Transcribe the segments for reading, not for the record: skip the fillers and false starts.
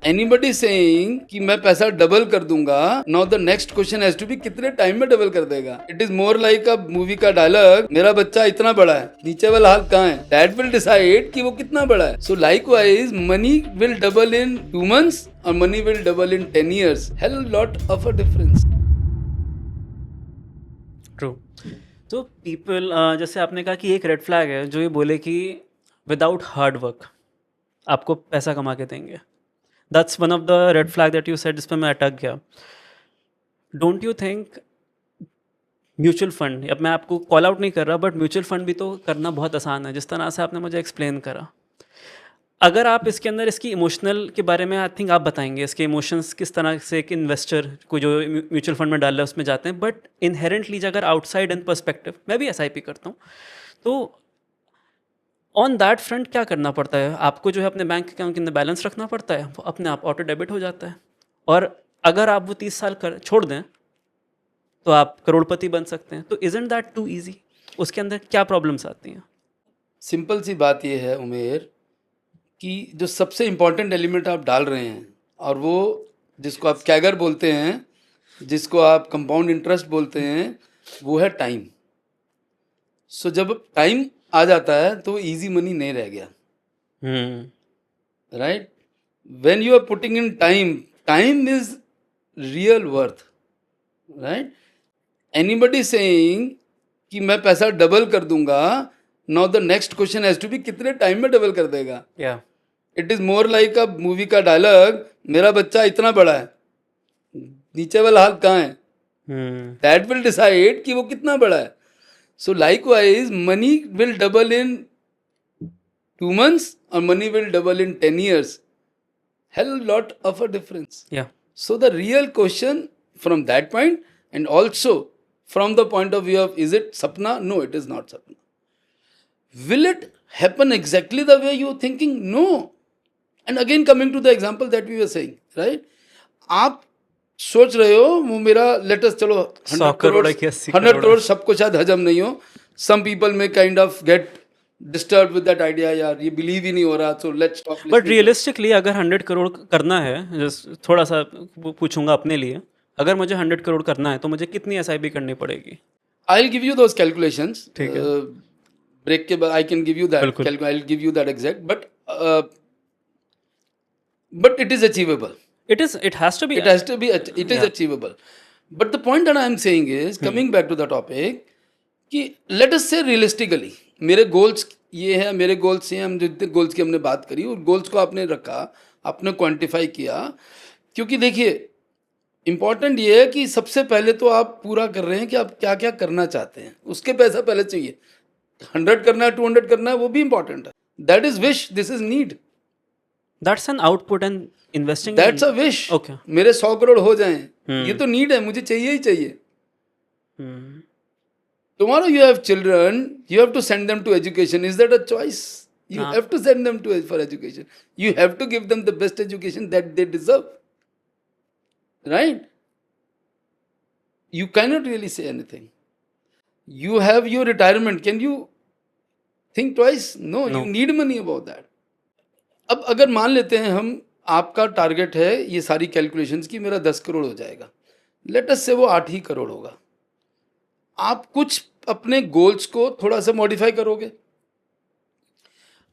Anybody saying कि मैं पैसा डबल कर दूंगा, now the next question has to be कितने टाइम में डबल कर देगा. It is more like a movie का डायलॉग, मेरा बच्चा इतना बड़ा है, नीचे वाला हाथ कहाँ है, दैट विल डिसाइड कि वो कितना बड़ा है. सो likewise money will double in 2 months और money will double in 10 years. Hell lot of a difference. True. तो पीपल जैसे आपने कहा कि एक रेड फ्लैग है जो ये बोले कि विदाउट हार्ड वर्क आपको पैसा कमा के देंगे. That's one of the red flag that you said, जिस पे मैं अटक गया. Don't you think mutual fund, अब मैं आपको कॉल आउट नहीं कर रहा, बट म्यूचुअल फंड भी तो करना बहुत आसान है, जिस तरह से आपने मुझे एक्सप्लेन करा. अगर आप इसके अंदर इसकी इमोशनल के बारे में आई थिंक आप बताएंगे, इसके इमोशंस किस तरह से एक इन्वेस्टर को जो म्यूचुअल फंड में डाल रहा है उसमें जाते हैं. बट इनहेरेंटली अगर आउटसाइड इन पर्सपेक्टिव, मैं भी एसआईपी करता हूँ, तो ऑन दैट फ्रंट क्या करना पड़ता है आपको? जो है अपने बैंक अकाउंट के अंदर बैलेंस रखना पड़ता है, वो अपने आप ऑटो डेबिट हो जाता है. और अगर आप वो 30 साल कर छोड़ दें तो आप करोड़पति बन सकते हैं. तो इजंट दैट टू ईजी? उसके अंदर क्या प्रॉब्लम्स आती हैं? सिंपल सी बात यह है उमेर कि जो सबसे इम्पोर्टेंट एलिमेंट आप डाल रहे हैं, और वो जिसको आप कैगर बोलते हैं, जिसको आप कंपाउंड इंटरेस्ट बोलते हैं, वो है टाइम. सो जब टाइम आ जाता है तो इजी मनी नहीं रह गया. Right. When you are putting in time, time is real worth. Right. Anybody saying कि मैं पैसा डबल कर दूंगा, now the next question has to be कितने टाइम में डबल कर देगा. या it is more like a movie का डायलॉग, मेरा बच्चा इतना बड़ा है, नीचे वाला हाथ कहाँ है, दैट विल डिसाइड कि वो कितना बड़ा है. सो likewise money will double in 2 months और money will double in 10 years. Hell lot of a difference. या So the real question from that point, and also from the point of view of, is it sapna? No, it is not sapna. Will it happen exactly the way you are thinking? No. And again coming to the example that we were saying, right? आप सोच रहे हो वो मेरा latest चलो 100 करोड़ 100 करोड़ सबको शायद हजम नहीं हो. Some people may kind of get disturbed with that idea, यार ये बिलीव ही नहीं हो रहा, so let's stop listening. But realistically अगर 100 करोड़ करना है, जस्ट थोड़ा सा पूछूंगा अपने लिए, अगर मुझे 100 करोड़ करना है तो मुझे कितनी एसआईपी करनी पड़ेगी? I'll give you those calculations. ठीक है. ब्रेक के बाद I can give you that. बिल्कुल. I'll give you that exact. But it is achievable. It has to be. It has to be. It is achievable. But the point that I am saying is, coming back to the topic, कि let us say realistically, मेरे goals ये है, मेरे goals ये हैं, हम जितने goals की हमने बात करी, उस गोल्स को आपने रखा, आपने क्वांटिफाई किया. क्योंकि देखिए इम्पॉर्टेंट ये है कि सबसे पहले तो आप पूरा कर रहे हैं कि आप क्या क्या करना चाहते हैं, उसके पैसा पहले चाहिए. 100 करना है, 200 करना है, वो भी इंपॉर्टेंट है. That is wish, this is need. That's an output and investing. That's a wish. Okay. मेरे 100 करोड़ हो जाएं, ये तो नीड है, मुझे चाहिए ही चाहिए. Tomorrow you have children, you have to send them to education. Is that a choice? You have to send them for education. You have to give them the best education that they deserve. Right? You cannot really say anything. You have your retirement. Can you think twice? No. You need money about that. अब अगर मान लेते हैं हम, आपका target है ये सारी कैलकुलेशंस की मेरा 10 करोड़ हो जाएगा, लेट अस से वो 8 ही करोड़ होगा. आप कुछ अपने गोल्स को थोड़ा सा मॉडिफाई करोगे.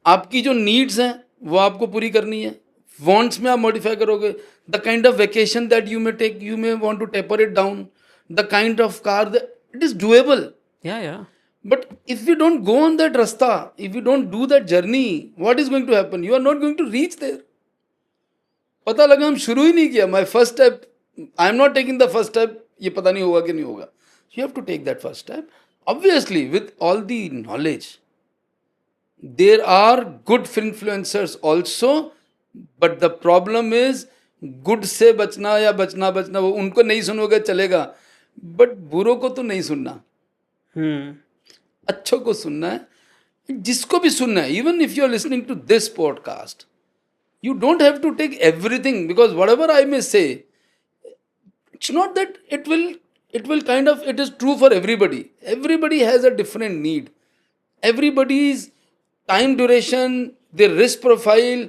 आपकी जो नीड्स हैं वो आपको पूरी करनी है. वांट्स में आप मॉडिफाई करोगे. The kind of vacation that you may take, you may want to taper it down. The kind of car, it is doable. या But if you don't go on that rasta, if you don't do that journey, what is going to happen? You are not going to reach there. पता लगा हम शुरू ही नहीं किया. My first step, I am not taking the first step. ये पता नहीं होगा कि नहीं होगा. You have to take that first step. Obviously, with all the knowledge, there are good influencers also, but the problem is good से बचना या बचना वो उनको नहीं सुनोगे चलेगा, but बुरों को तो नहीं सुनना. अच्छों को सुनना है, जिसको भी सुनना है. Even if you are listening to this podcast, you don't have to take everything, because whatever I may say, it's not that it will kind of, it is true for everybody. Everybody has a different need. Everybody's time duration, their risk profile,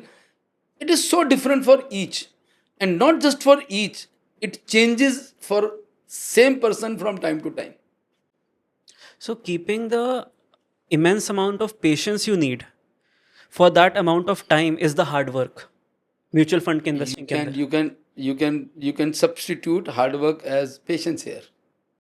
it is so different for each. and not just for each, it changes for same person from time to time. So keeping the immense amount of patience you need for that amount of time is the hard work. Mutual fund के You investing के can अंदर you can you can you can substitute hard work as patience here.